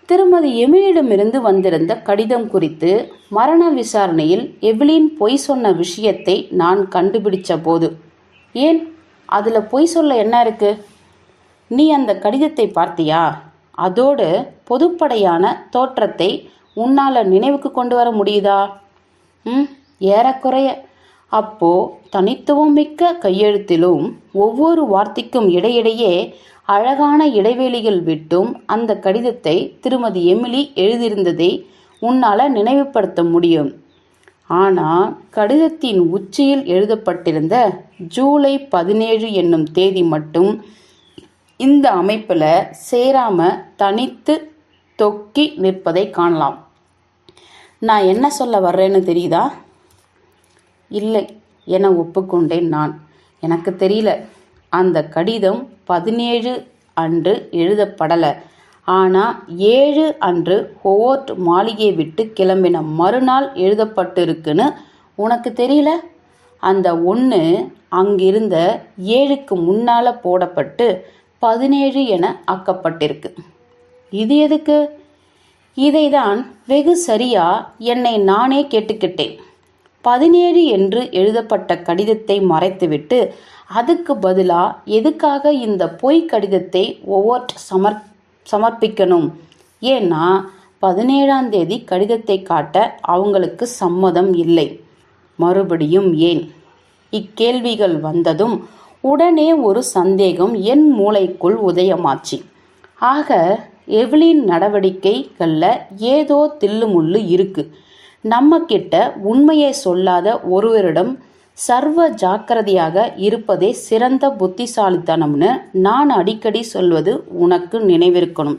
திருமதி எமிலியிடமிருந்து வந்திருந்த கடிதம் குறித்து மரண விசாரணையில் எவ்லின் பொய் சொன்ன விஷயத்தை நான் கண்டுபிடிச்ச போது. ஏன், அதில் பொய் சொல்ல என்ன இருக்கு? நீ அந்த கடிதத்தை பார்த்தியா? அதோடு பொதுப்படையான தோற்றத்தை உன்னால் நினைவுக்கு கொண்டு வர முடியுதா? ஏறக்குறைய. அப்போ தனித்துவம் மிக்க கையெழுத்திலும் ஒவ்வொரு வார்த்தைக்கும் இடையிடையே அழகான இடைவெளிகள் விட்டும் அந்த கடிதத்தை திருமதி எமிலி எழுதியிருந்ததை உன்னால் நினைவுபடுத்த முடியும். ஆனால் கடிதத்தின் உச்சியில் எழுதப்பட்டிருந்த ஜூலை 17 என்னும் தேதி மட்டும் இந்த அமைப்பில் சேராமல் தனித்து தொக்கி நிற்பதை காணலாம். நான் என்ன சொல்ல வர்றேன்னு தெரியுதா? இல்லை என ஒப்புக்கொண்டேன் நான். எனக்கு தெரியல. அந்த கடிதம் 17 அன்று எழுதப்படலை. ஆனால் 7 அன்று ஹோவர்ட் மாளிகையை விட்டு கிளம்பின மறுநாள் எழுதப்பட்டிருக்குன்னு உனக்கு தெரியல? அந்த 1 அங்கிருந்த 7க்கு முன்னால் போடப்பட்டு 17 என ஆக்கப்பட்டிருக்கு. இது எதுக்கு? இதைதான் வெகு சரியா என்னை நானே கேட்டுக்கிட்டேன். 17 என்று எழுதப்பட்ட கடிதத்தை மறைத்துவிட்டு அதுக்கு பதிலாக எதுக்காக இந்த பொய் கடிதத்தை ஹோவர்ட் சமர்ப்பிக்கணும்? ஏன்னா 17ஆம் தேதி கடிதத்தை காட்ட அவங்களுக்கு சம்மதம் இல்லை. மறுபடியும் ஏன்? இக்கேள்விகள் வந்ததும் உடனே ஒரு சந்தேகம் என் மூளைக்குள் உதயமாச்சு. ஆக எவ்லின் நடவடிக்கைகளில் ஏதோ தில்லுமுள்ளு இருக்கு. நம்மக்கிட்ட உண்மையை சொல்லாத ஒருவரிடம் சர்வ ஜாக்கிரதையாக இருப்பதே சிறந்த புத்திசாலித்தனம்னு நான் அடிக்கடி சொல்வது உனக்கு நினைவிருக்கணும்.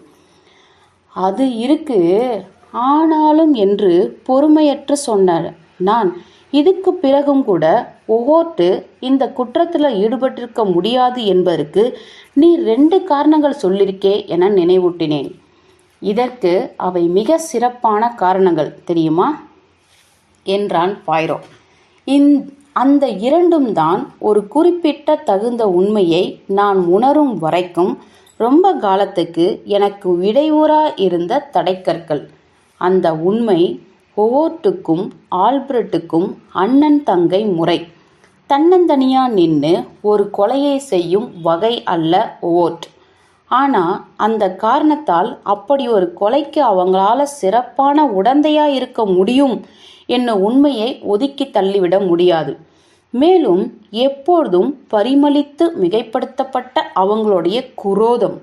அது இருக்கு, ஆனாலும் என்று பொறுமையற்று சொன்னார் நான். இதுக்கு பிறகும் கூட ஹோவர்ட் இந்த குற்றத்தில் ஈடுபட்டிருக்க முடியாது என்பதற்கு நீ 2 காரணங்கள் சொல்லியிருக்கே என நினைவூட்டினேன். இதற்கு அவை மிக சிறப்பான காரணங்கள் தெரியுமா என்றான் பாய்ரோ. அந்த 2ம் தான் ஒரு குறிப்பிட்ட தகுந்த உண்மையை நான் உணரும் வரைக்கும் ரொம்ப காலத்துக்கு எனக்கு இடையூறா இருந்த தடைக்கற்கள். அந்த உண்மை ஹோவர்ட்டுக்கும் ஆல்பர்ட்டுக்கும் அண்ணன் தங்கை முறை. தன்னந்தனியா நின்று ஒரு கொலையை செய்யும் வகை அல்ல ஹோவர்ட். ஆனால் அந்த காரணத்தால் அப்படி ஒரு கொலைக்கு அவங்களால சிறப்பான உடந்தையா இருக்க முடியும் என்னும் உண்மையை ஒதுக்கி தள்ளிவிட முடியாது. மேலும் எப்பொழுதும் பரிமளித்து மிகைப்படுத்தப்பட்ட அவங்களுடைய குரோதம்,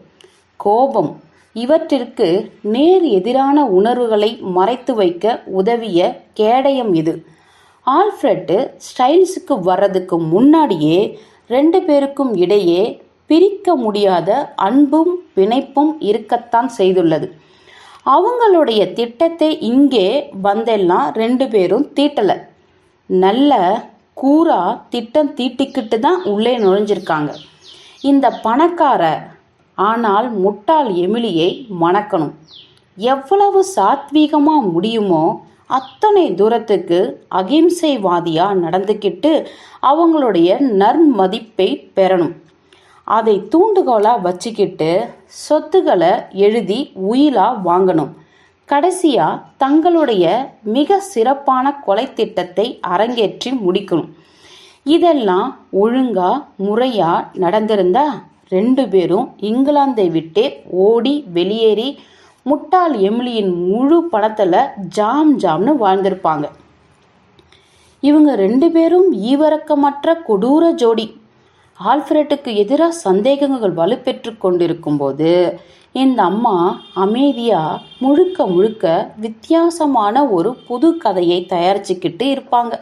கோபம் இவற்றிற்கு நேர் எதிரான உணர்வுகளை மறைத்து வைக்க உதவிய கேடயம் இது. ஆல்ஃப்ரெட்டு ஸ்டைல்ஸுக்கு வர்றதுக்கு முன்னாடியே 2 பேருக்கும் இடையே பிரிக்க முடியாத அன்பும் பிணைப்பும் இருக்கத்தான் செய்துள்ளது. அவங்களுடைய திட்டத்தை இங்கே வந்தெல்லாம் 2 பேரும் தீட்டலை. நல்ல கூரா திட்டம் தீட்டிக்கிட்டு தான் உள்ளே நுழைஞ்சிருக்காங்க. இந்த பணக்கார ஆனால் முட்டாள் எமிலியை மணக்கணும். எவ்வளவு சாத்வீகமாக முடியுமோ அத்தனை தூரத்துக்கு அகிம்சைவாதியா நடந்துக்கிட்டு அவங்களுடைய நன்மதிப்பை பெறணும். அதை தூண்டுகோலா வச்சுக்கிட்டு சொத்துக்களை எழுதி உயிலா வாங்கணும். கடைசியா தங்களுடைய மிக சிறப்பான கொலை திட்டத்தை அரங்கேற்றி முடிக்கணும். இதெல்லாம் ஒழுங்கா முறையா நடந்திருந்தா 2 பேரும் இங்கிலாந்தை விட்டே ஓடி வெளியேறி முட்டாள் எமிலியின் முழு பணத்தில் ஜாம்னு வாழ்ந்திருப்பாங்க. இவங்க 2 பேரும் ஈவரக்கமற்ற கொடூர ஜோடி. ஆல்ஃபிரட்டுக்கு எதிராக சந்தேகங்கள் வலுப்பெற்று கொண்டிருக்கும் போது இந்த அம்மா அமைதியாக முழுக்க வித்தியாசமான ஒரு புது கதையை தயாரிச்சுக்கிட்டு இருப்பாங்க.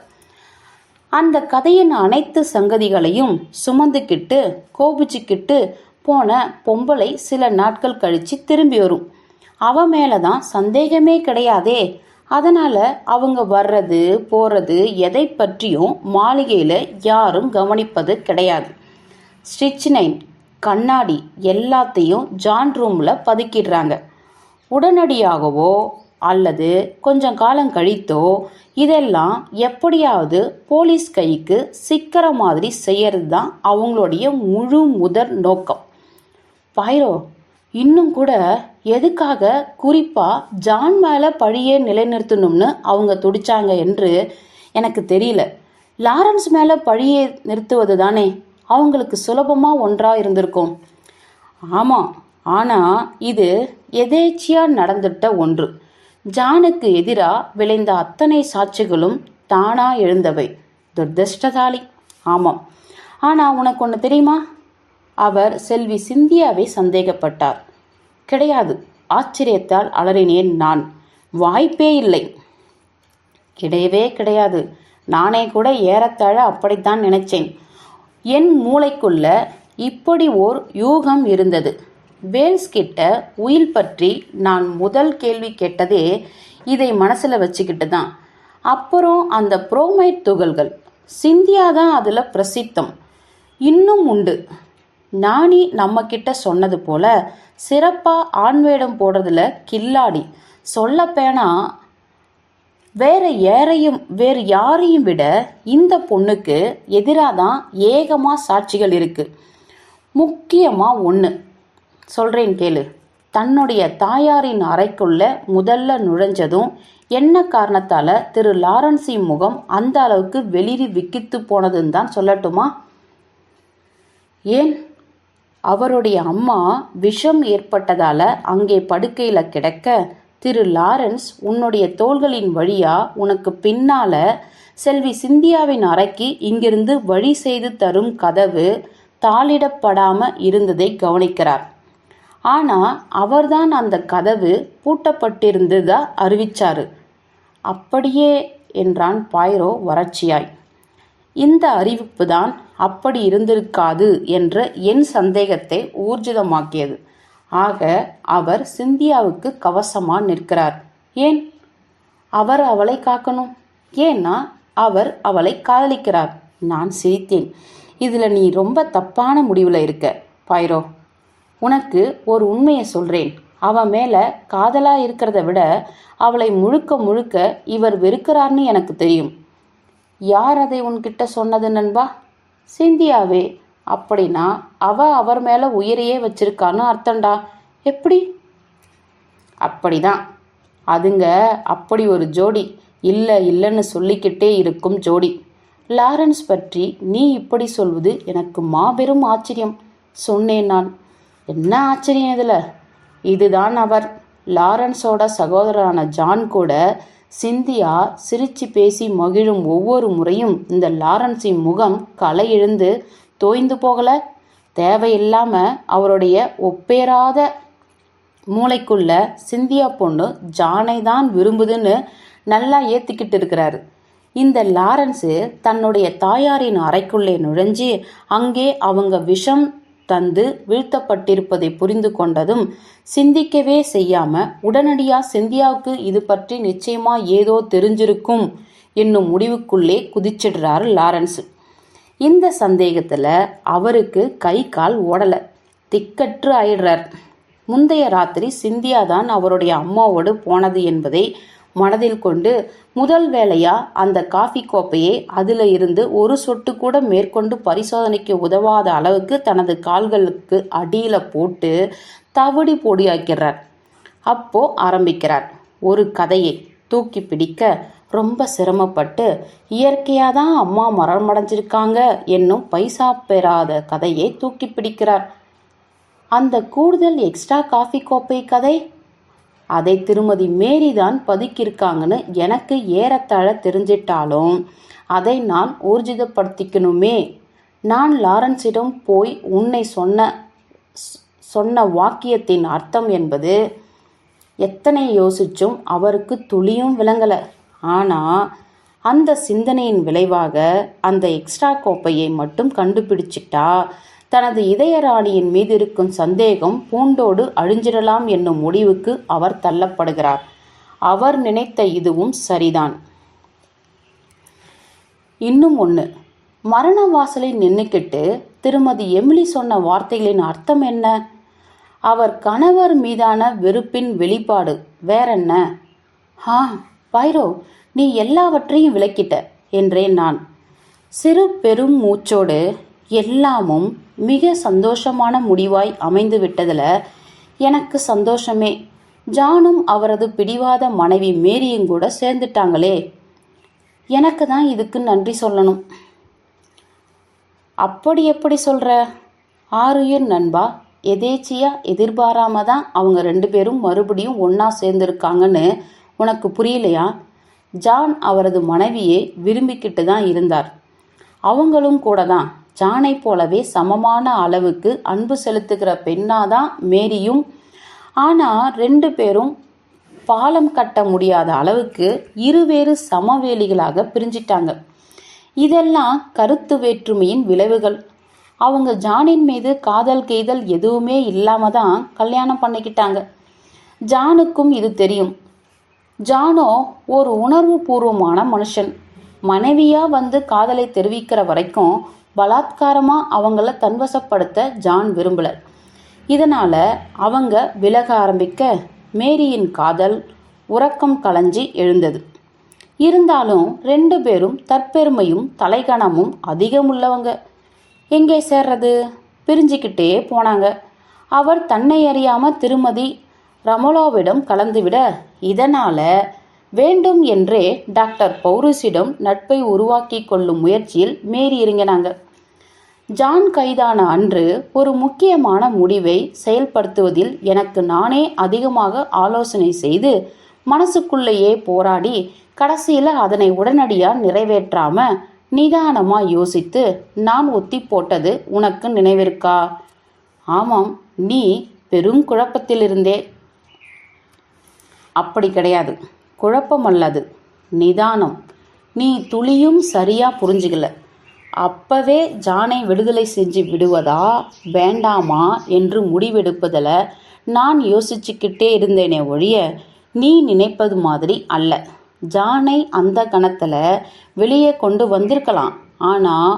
அந்த கதையின் அனைத்து சங்கதிகளையும் சுமந்துக்கிட்டு கோபிச்சுக்கிட்டு போன பொம்பளை சில நாட்கள் கழித்து திரும்பி வரும். அவ மேலே தான் சந்தேகமே கிடையாதே. அதனால் அவங்க வர்றது போகிறது எதை பற்றியும் மாளிகையில் யாரும் கவனிப்பது கிடையாது. ஸ்ட்ரிச்னைன் கண்ணாடி எல்லாத்தையும் ஜான் ரூமில் பதுக்கிடுறாங்க. உடனடியாகவோ அல்லது கொஞ்சம் காலம் கழித்தோ இதெல்லாம் எப்படியாவது போலீஸ் கைக்கு சிக்கிற மாதிரி செய்யறது தான் அவங்களுடைய முதற் நோக்கம். பைரோ இன்னும் கூட எதுக்காக குறிப்பாக ஜான் மேலே பழியே நிலைநிறுத்தணும்னு அவங்க துடிச்சாங்க என்று எனக்கு தெரியல. லாரன்ஸ் மேலே பழியை நிறுத்துவது தானே அவங்களுக்கு சுலபமாக ஒன்றாக இருந்திருக்கும். ஆமாம், ஆனால் இது எதேச்சியாக நடந்துட்ட ஒன்று. ஜானுக்கு எதிராக விளைந்த அத்தனை சாட்சிகளும் தானாக எழுந்தவை. துர்திஷ்டசாலி. ஆமாம், ஆனால் உனக்கு ஒன்று தெரியுமா? அவர் செல்வி சிந்தியாவை சந்தேகப்பட்டார். கிடையாது. ஆச்சரியத்தால் அலறினேன் நான். வாய்ப்பே இல்லை. கிடையவே கிடையாது. நானே கூட ஏறத்தாழ அப்படித்தான் நினைச்சேன். என் மூளைக்குள்ள இப்படி ஓர் யூகம் இருந்தது. வேல்ஸ் கிட்ட உயில் பற்றி நான் முதல் கேள்வி கேட்டதே இதை மனசில் வச்சுக்கிட்டு தான். அப்புறம் அந்த புரோமைட் துகள்கள். சிந்தியா தான் அதில் பிரசித்தம். இன்னும் உண்டு. நானி நம்ம கிட்ட சொன்னது போல சிறப்பாக ஆண் வேடம் போடுறதுல கில்லாடி. சொல்லப்பேனா வேறு யாரையும் விட இந்த பொண்ணுக்கு எதிராக தான் ஏகமாக சாட்சிகள் இருக்கு. முக்கியமாக ஒன்று சொல்கிறேன் கேளு. தன்னுடைய தாயாரின் அறைக்குள்ள முதல்ல நுழைஞ்சதும் என்ன காரணத்தால் திரு லாரன்ஸின் முகம் அந்த அளவுக்கு வெளிரி விக்கித்து போனதுன்னு தான் சொல்லட்டுமா? ஏன்? அவருடைய அம்மா விஷம் ஏற்பட்டதால் அங்கே படுக்கையில் கிடக்க திரு லாரன்ஸ் உன்னுடைய தோள்களின் வழியா உனக்கு பின்னால செல்வி சிந்தியாவின் அறைக்கு இங்கிருந்து வழி செய்து தரும் கதவு தாளிடப்படாம இருந்ததை கவனிக்கிறார். ஆனால் அவர்தான் அந்த கதவு பூட்டப்பட்டிருந்ததா அறிவிச்சாரு. அப்படியே என்றான் பாய்ரோ வறட்சியாய். இந்த அறிவிப்பு தான் அப்படி இருந்திருக்காது என்ற என் சந்தேகத்தை ஊர்ஜிதமாக்கியது. ஆக அவர் சிந்தியாவுக்கு கவசமா நிற்கிறார். ஏன்? அவர் அவளை காக்கணும். ஏன்னா அவர் அவளை காதலிக்கிறார். நான் சிரித்தேன். இதில் நீ ரொம்ப தப்பான முடிவில் இருக்க பாய்ரோ. உனக்கு ஒரு உண்மையை சொல்கிறேன். அவன் மேலே காதலாக இருக்கிறத விட அவளை முழுக்க இவர் வெறுக்கிறார்னு எனக்கு தெரியும். யார் அதை உன்கிட்ட சொன்னது நண்பா? சிந்தியாவே. அப்படின்னா அவர் மேலே உயிரையே வச்சிருக்கான்னு அர்த்தம்டா. எப்படி? அப்படிதான். அதுங்க அப்படி ஒரு ஜோடி. இல்லைன்னு சொல்லிக்கிட்டே இருக்கும் ஜோடி. லாரன்ஸ் பற்றி நீ இப்படி சொல்வது எனக்கு மாபெரும் ஆச்சரியம் சொன்னேன் நான். என்ன ஆச்சரியம் இதில்? இதுதான் அவர். லாரன்ஸோட சகோதரரான ஜான் கூட சிந்தியா சிரிச்சு பேசி மகிழும் ஒவ்வொரு முறையும் இந்த லாரன்ஸின் முகம் களை எழுந்து தோய்ந்து போகலை. தேவையில்லாமல் அவருடைய ஒப்பேறாத மூளைக்குள்ள சிந்தியா பொண்ணு ஜானை தான் விரும்புதுன்னு நல்லா ஏற்றிக்கிட்டு இருக்கிறாரு. இந்த லாரன்ஸு தன்னுடைய தாயாரின் அறைக்குள்ளே நுழைஞ்சி அங்கே அவங்க விஷம் தந்து வீழ்த்தப்பட்டிருப்பதை புரிந்து கொண்டதும் சிந்திக்கவே செய்யாம உடனடியாக சிந்தியாவுக்கு இது பற்றி நிச்சயமா ஏதோ தெரிஞ்சிருக்கும் என்னும் முடிவுக்குள்ளே குதிச்சிடுறாரு லாரன்ஸ். இந்த சந்தேகத்தில் அவருக்கு கை கால் ஓடலை. திக்கற்று ஆயிடுறார். முந்தைய ராத்திரி சிந்தியா தான் அவருடைய அம்மாவோடு போனது என்பதை மனதில் கொண்டு முதல் வேளையா அந்த காஃபி கோப்பையை அதில் இருந்து ஒரு சொட்டு கூட மேற்கொண்டு பரிசோதனைக்கு உதவாத அளவுக்கு தனது கால்களுக்கு அடியில் போட்டு தவிடி பொடியாக்கிறார். அப்போ ஆரம்பிக்கிறார் ஒரு கதையை தூக்கி பிடிக்க. ரொம்ப சிரமப்பட்டு இயற்கையாக தான் அம்மா மரணமடைஞ்சிருக்காங்க என்னும் பைசா பெறாத கதையை தூக்கி பிடிக்கிறார். அந்த கூடுதல் எக்ஸ்ட்ரா காஃபி கோப்பை கதை, அதை திருமதி மேரி தான் பதுக்கியிருக்காங்கன்னு எனக்கு ஏறத்தாழ தெரிஞ்சிட்டாலும் அதை நான் ஊர்ஜிதப்படுத்திக்கணுமே. நான் லாரன்ஸிடம் போய் உன்னை சொன்ன வாக்கியத்தின் அர்த்தம் என்பது எத்தனை யோசிச்சும் அவருக்கு துளியும் விளங்கலை. ஆனால் அந்த சிந்தனையின் விளைவாக அந்த எக்ஸ்ட்ரா கோப்பையை மட்டும் கண்டுபிடிச்சிட்டா தனது இதயராணியின் மீது இருக்கும் சந்தேகம் பூண்டோடு அழிஞ்சிடலாம் என்னும் முடிவுக்கு அவர் தள்ளப்படுகிறார். அவர் நினைத்த இதுவும் சரிதான். இன்னும் ஒன்று, மரண வாசலில் நின்றுக்கிட்டு திருமதி எமிலி சொன்ன வார்த்தைகளின் அர்த்தம் என்ன? அவர் கணவர் மீதான வெறுப்பின் வெளிப்பாடு வேறென்ன? பைரோ, நீ எல்லாவற்றையும் விளக்கிட்ட என்றேன் நான். சிறு பெரும் மூச்சோடு எல்லாமும் மிக சந்தோஷமான முடிவாய் அமைந்து விட்டதில் எனக்கு சந்தோஷமே. ஜானும் அவரது பிடிவாத மனைவி மேரியும் கூட சேர்ந்துட்டாங்களே, எனக்கு தான் இதுக்கு நன்றி சொல்லணும். அப்படி எப்படி சொல்கிற? ஆருயிர் நண்பா, எதிர்பாராம தான் அவங்க 2 பேரும் மறுபடியும் ஒன்றா சேர்ந்துருக்காங்கன்னு உனக்கு புரியலையா? ஜான் அவரது மனைவியை விரும்பிக்கிட்டு தான் இருந்தார். அவங்களும் கூட தான் ஜானை போலவே சமமான அளவுக்கு அன்பு செலுத்துகிற பெண்ணாதான் மேரியும். ஆனால் 2 பேரும் பாலம் கட்ட முடியாத அளவுக்கு இருவேறு சமவேலிகளாக பிரிஞ்சிட்டாங்க. இதெல்லாம் கருத்து வேற்றுமையின் விளைவுகள். அவங்க ஜானின் மீது காதல் எதுவுமே இல்லாமல் தான் கல்யாணம் பண்ணிக்கிட்டாங்க. ஜானுக்கும் இது தெரியும். ஜானோ ஒரு உணர்வு பூர்வமான மனுஷன். மனைவியாக வந்து காதலை தெரிவிக்கிற வரைக்கும் பலாத்காரமாக அவங்கள தன்வசப்படுத்த ஜான் விரும்பலை. இதனால் அவங்க விலக ஆரம்பிக்க மேரியின் காதல் உறக்கம் களைஞ்சி எழுந்தது. இருந்தாலும் 2 பேரும் தற்பெருமையும் தலைகணமும் அதிகமுள்ளவங்க. எங்கே சேர்றது? பிரிஞ்சுக்கிட்டே போனாங்க. அவர் தன்னை அறியாமல் திருமதி ரமலோவிடம் கலந்துவிட, இதனால் வேண்டும் என்றே டாக்டர் பௌருஸிடம் நட்பை உருவாக்கி கொள்ளும் முயற்சியில் மேரி இறங்கினாங்க. ஜான் கைதான அன்று ஒரு முக்கியமான முடிவை செயல்படுத்துவதில் எனக்கு நானே அதிகமாக ஆலோசனை செய்து மனசுக்குள்ளேயே போராடி கடைசியில் அதனை உடனடியாக நிறைவேற்றாம நிதானமாக யோசித்து நான் ஒத்தி போட்டது உனக்கு நினைவிருக்கா? ஆமாம், நீ பெரும் குழப்பத்தில் இருந்தே. அப்படி கிடையாது, குழப்பம் அல்லது நிதானம். நீ துளியும் சரியாக புரிஞ்சுக்கல. அப்பவே ஜானை விடுதலை செஞ்சு விடுவதா வேண்டாமா என்று முடிவெடுப்பதில் நான் யோசிச்சுக்கிட்டே இருந்தேனே ஒழிய நீ நினைப்பது மாதிரி அல்ல. ஜானை அந்த கணத்தில் வெளியே கொண்டு வந்திருக்கலாம். ஆனால்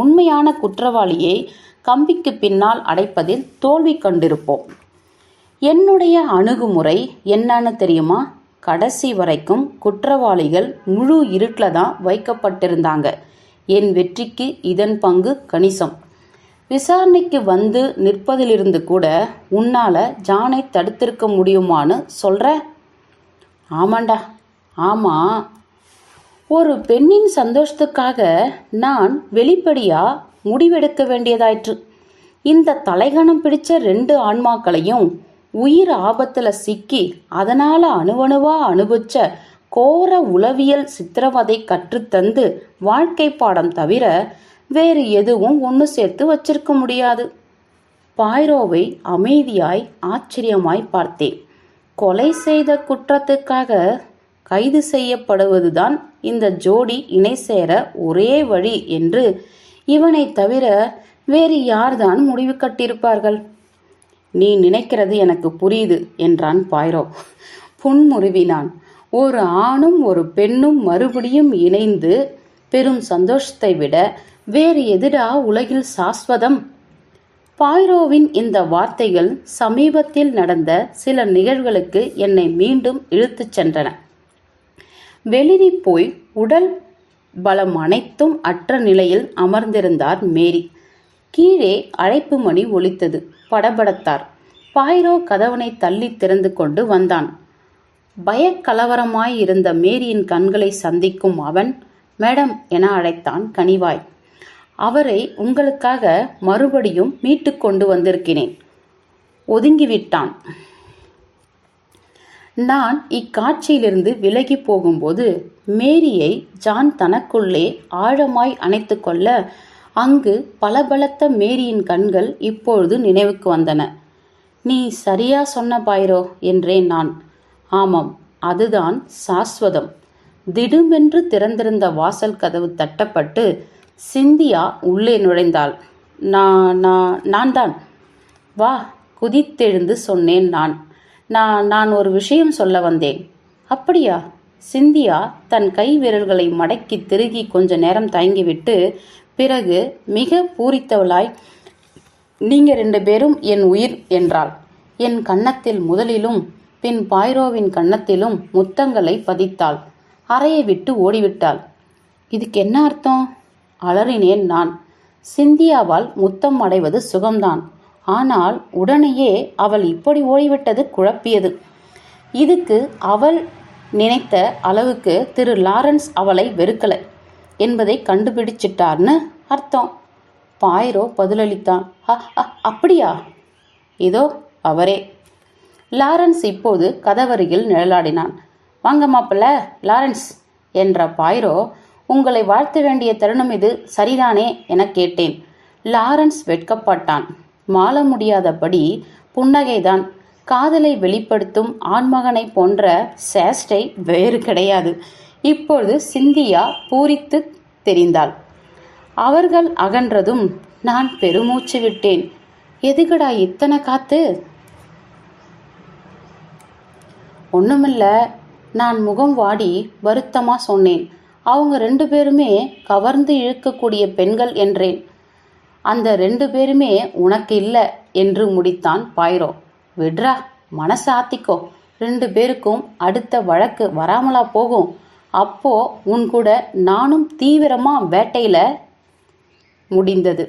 உண்மையான குற்றவாளியை கம்பிக்கு பின்னால் அடைப்பதில் தோல்வி கண்டிருப்போம். என்னுடைய அணுகுமுறை என்னன்னு தெரியுமா? கடைசி வரைக்கும் குற்றவாளிகள் முழு இருட்டில் தான் வைக்கப்பட்டிருந்தாங்க. என் வெற்றிக்கு இதன் பங்கு கணிசம். விசாரணைக்கு வந்து நிற்பதிலிருந்து கூட உன்னால் ஜானை தடுத்திருக்க முடியுமான்னு சொல்கிற? ஆமாண்டா, ஆமாம். ஒரு பெண்ணின் சந்தோஷத்துக்காக நான் வெளிப்படையாக முடிவெடுக்க வேண்டியதாயிற்று. இந்த தலைகணம் பிடிச்ச 2 ஆன்மாக்களையும் உயிர் ஆபத்தில் சிக்கி அதனால் அணுவணுவாக அனுபவிச்ச கோர உளவியல் சித்திரவதை கற்றுத்தந்து வாழ்க்கை பாடம் தவிர வேறு எதுவும் ஒன்று சேர்த்து வச்சிருக்க முடியாது. பாய்ரோவை அமைதியாய் ஆச்சரியமாய் பார்த்தேன். கொலை செய்த குற்றத்துக்காக கைது செய்யப்படுவதுதான் இந்த ஜோடி இணை சேர ஒரே வழி என்று இவனை தவிர வேறு யார்தான் முடிவு கட்டியிருப்பார்கள்? நீ நினைக்கிறது எனக்கு புரியுது என்றான் பாய்ரோ. புன்முறுவினான். ஒரு ஆணும் ஒரு பெண்ணும் மறுபடியும் இணைந்து பெரும் சந்தோஷத்தை விட வேறு எதிரா உலகில் சாஸ்வதம்? பாய்ரோவின் இந்த வார்த்தைகள் சமீபத்தில் நடந்த சில நிகழ்வுகளுக்கு என்னை மீண்டும் இழுத்துச் சென்றன. வெளிரி போய் உடல் பலம் அனைத்தும் அற்ற நிலையில் அமர்ந்திருந்தார் மேரி. கீழே அழைப்பு மணி ஒலித்தது. படபடத்தார். பாய்ரோ கதவனை தள்ளி திறந்து கொண்டு வந்தான். பயக்கலவரமாயிருந்த மேரியின் கண்களை சந்திக்கும் அவன், மேடம் என அழைத்தான் கனிவாய். அவரை உங்களுக்காக மறுபடியும் மீட்டு கொண்டு வந்திருக்கிறேன். ஒதுங்கிவிட்டான். நான் இக்காட்சியிலிருந்து விலகி போகும்போது மேரியை ஜான் தனக்குள்ளே ஆழமாய் அணைத்து கொள்ள அங்கு பலபலத்த மேரியின் கண்கள் இப்பொழுது நினைவுக்கு வந்தன. நீ சரியா சொன்ன பாய்ரோ என்றேன் நான். ஆமாம், அதுதான் சாஸ்வதம். திடுமென்று திறந்திருந்த வாசல் கதவு தட்டப்பட்டு சிந்தியா உள்ளே நுழைந்தாள். நான் தான். வா, குதித்தெழுந்து சொன்னேன் நான். நான் ஒரு விஷயம் சொல்ல வந்தேன். அப்படியா? சிந்தியா தன் கை விரல்களை மடக்கி திருகி கொஞ்ச நேரம் தயங்கிவிட்டு பிறகு மிக பூரித்தவளாய், நீங்க 2 பேரும் என் உயிர் என்றாள். என் கன்னத்தில் முதலிலும் பின் பாய்ரோவின் கன்னத்திலும் முத்தங்களை பதித்தாள். அறையை விட்டு ஓடிவிட்டாள். இதுக்கு என்ன அர்த்தம்? அலறினேன் நான். சிந்தியாவால் முத்தம் அடைவது சுகம்தான். ஆனால் உடனேயே அவள் இப்படி ஓடிவிட்டது குழப்பியது. இதுக்கு அவள் நினைத்த அளவுக்கு திரு லாரன்ஸ் அவளை வெறுக்கலை என்பதை கண்டுபிடிச்சிட்டார்னு அர்த்தம். பாய்ரோ பதிலளித்தான். அப்படியா? இதோ அவரே. லாரன்ஸ் இப்போது கதவருகில் நிழலாடினான். வாங்க மாப்பிள்ள லாரன்ஸ் என்ற பாய்ரோ, உங்களை வாழ்த்த வேண்டிய தருணம் இது, சரிதானே என கேட்டேன். லாரன்ஸ் வெட்கப்பட்டான். மாள முடியாதபடி புன்னகைதான். காதலை வெளிப்படுத்தும் ஆண்மகனை போன்ற சேஷ்டை வேறு கிடையாது. இப்பொழுது சிந்தியா பூரித்து தெரிந்தாள். அவர்கள் அகன்றதும் நான் பெருமூச்சு விட்டேன். எதுகடா இத்தனை காத்து? ஒண்ணுமில்ல, நான் முகம் வாடி வருத்தமா சொன்னேன். அவங்க 2 பேருமே கவர்ந்து இழுக்கக்கூடிய பெண்கள் என்றேன். அந்த 2 பேருமே உனக்கு இல்லை என்று முடித்தான் பாய்ரோ. விட்ரா, மனசு ஆத்திக்கோ. 2 பேருக்கும் அடுத்த வழக்கு வராமலா போகும்? அப்போ உன் கூட நானும் தீவிரமா வேட்டையில முடிந்தது.